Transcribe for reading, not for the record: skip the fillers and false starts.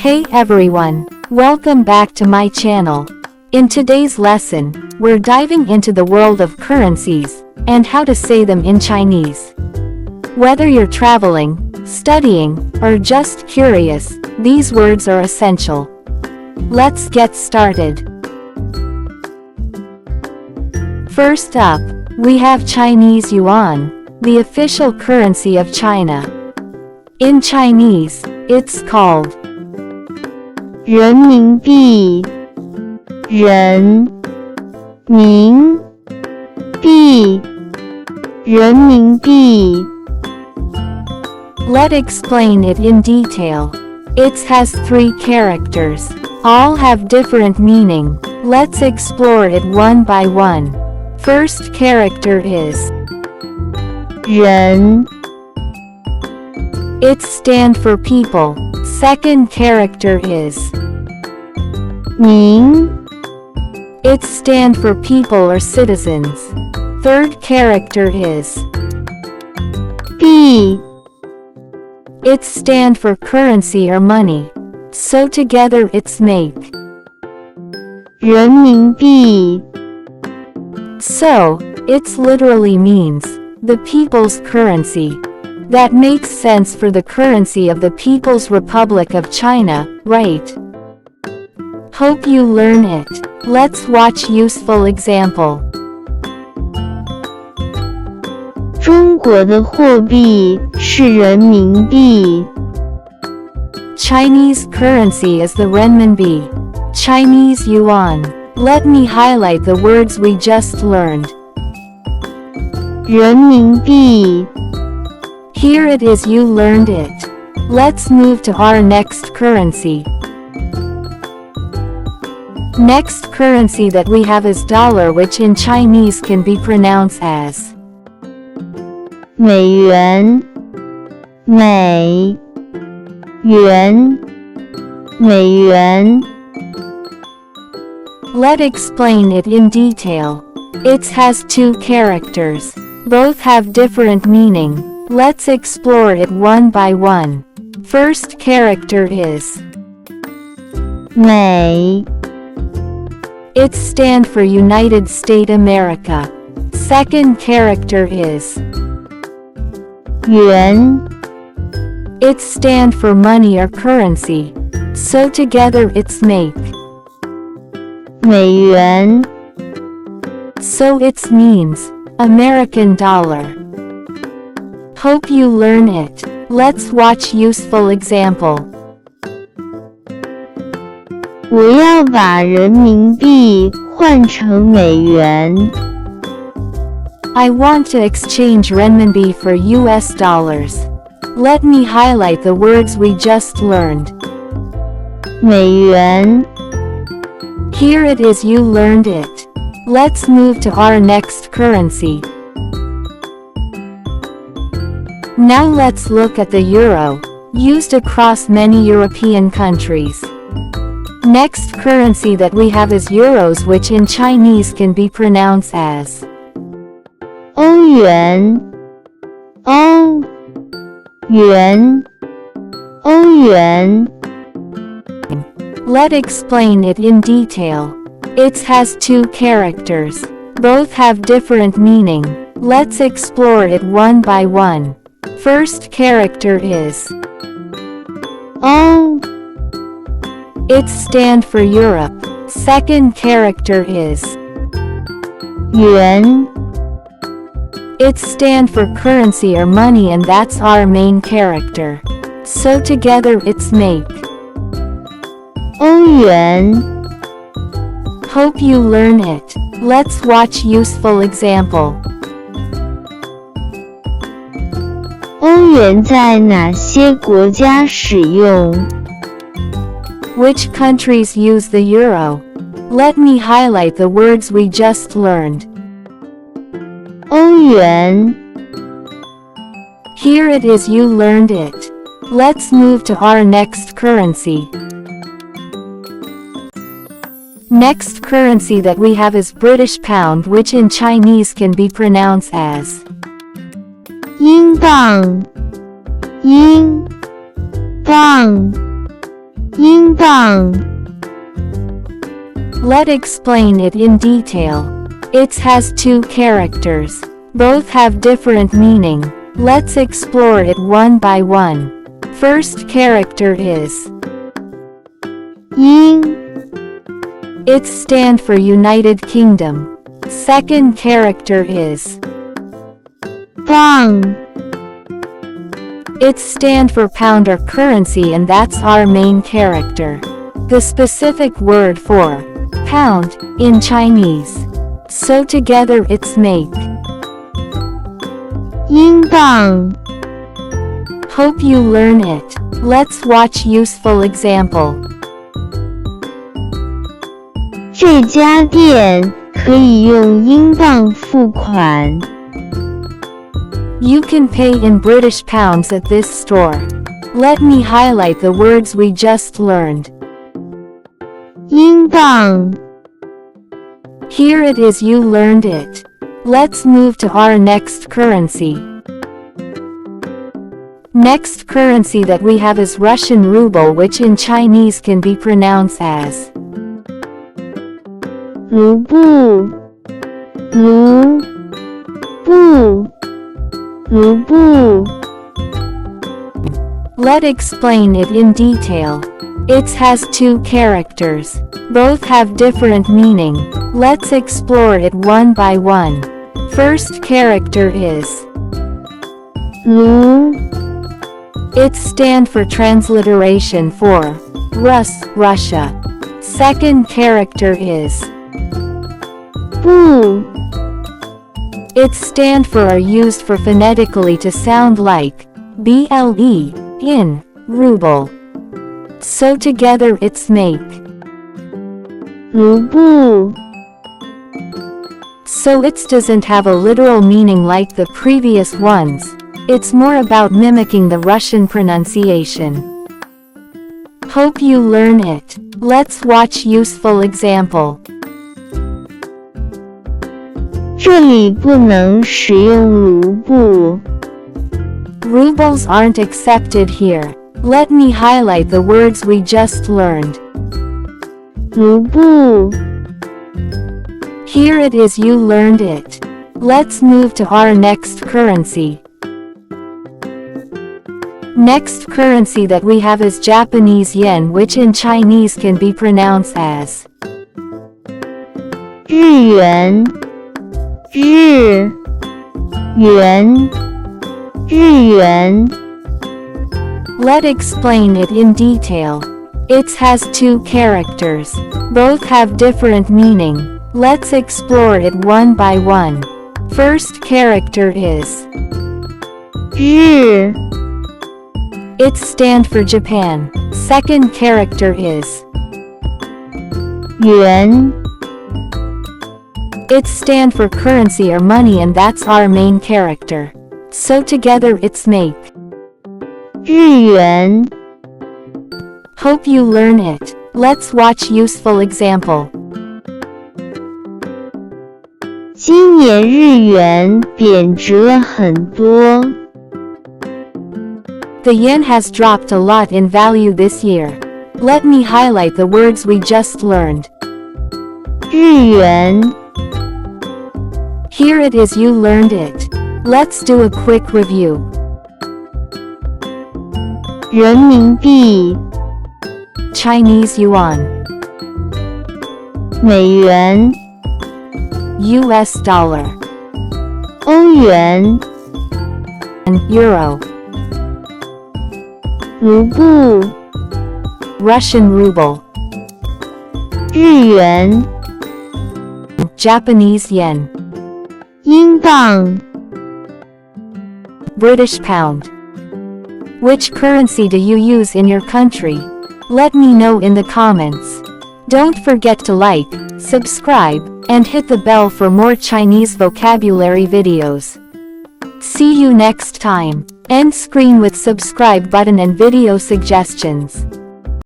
Hey everyone, welcome back to my channel. In today's lesson, we're diving into the world of currencies and how to say them in Chinese. Whether you're traveling, studying, or just curious, these words are essential. Let's get started. First up, we have Chinese Yuan, the official currency of China. In Chinese, it's called 人民币，人民币，人民币。 Let's explain it in detail. It has 3 characters. All have different meaning. Let's explore it one by one. First character is 人 It stands for people. Second character is 民 It stands for people or citizens. Third character is 币 It stands for currency or money. So together it's make. 人民币 So, it literally means the people's currency. That makes sense for the currency of the People's Republic of China, right? Hope you learn it. Let's watch useful example. 中国的货币是人民币。 Chinese currency is the renminbi. Chinese yuan. Let me highlight the words we just learned. 人民币 Here it is, you learned it. Let's move to our next currency. Next currency that we have is dollar, which in Chinese can be pronounced as 美元，美元，美元。 Let's explain it in detail. It has 2 characters. Both have different meaning. Let's explore it one by one. First character is 美 It stands for United States America. Second character is 元 It stands for money or currency. So together it's make. 美元 So it means American dollar. Hope you learn it. Let's watch useful example. 我要把人民币换成美元。 I want to exchange renminbi for US dollars. Let me highlight the words we just learned. 美元 Here it is, you learned it. Let's move to our next currency. Now let's look at the euro, used across many European countries. Next currency that we have is euros, which in Chinese can be pronounced as 欧元，欧元，欧元。 Let's explain it in detail. It has 2 characters. Both have different meaning. Let's explore it one by one. First character is 欧 It stands for Europe. Second character is 元 It stands for currency or money, and that's our main character. So together it's make. 欧元 Hope you learn it. Let's watch useful example. 欧元在哪些国家使用？ Which countries use the euro? Let me highlight the words we just learned. 欧元 Here it is, you learned it. Let's move to our next currency. Next currency that we have is British pound, which in Chinese can be pronounced as 英镑，英镑，英镑 Let's explain it in detail. It has two characters. Both have different meaning. Let's explore it one by one. First character is 英 It stands for United Kingdom. Second character is 镑 It stands for pound or currency, and that's our main character. The specific word for pound in Chinese. So together it's make. 英镑 Hope you learn it. Let's watch useful example. 这家店可以用英镑付款。 You can pay in British pounds at this store. Let me highlight the words we just learned. 英镑 Here it is, you learned it. Let's move to our next currency. Next currency that we have is Russian ruble, which in Chinese can be pronounced as 卢布卢布卢布 Let's explain it in detail. It has two characters. Both have different meaning. Let's explore it one by one. First character is 卢 It stands for transliteration for Russia. Second character is 布 It stands for or used for phonetically to sound like BLE in ruble. So together it's make. 卢布 So it doesn't have a literal meaning like the previous ones. It's more about mimicking the Russian pronunciation. Hope you learn it. Let's watch useful example. 这里不能使用卢布。 Rubles aren't accepted here. Let me highlight the words we just learned. 卢布 Here it is, you learned it. Let's move to our next currency. Next currency that we have is Japanese yen, which in Chinese can be pronounced as 日元日元日元 Let's explain it in detail. It has two characters. Both have different meaning. Let's explore it one by one. First character is 日 It stands for Japan. Second character is 元 It stands for currency or money, and that's our main character. So together it's make. 日元 Hope you learn it. Let's watch useful example. 今年日元贬值了很多。 The yen has dropped a lot in value this year. Let me highlight the words we just learned. 日元 Here it is, you learned it. Let's do a quick review. 人民币 Chinese yuan, 美元 US dollar, 欧元 and euro, 卢布 Russian ruble, 日元 Japanese yen, 英镑 British pound. Which currency do you use in your country? Let me know in the comments. Don't forget to like, subscribe, and hit the bell for more Chinese vocabulary videos. See you next time. End screen with subscribe button and video suggestions.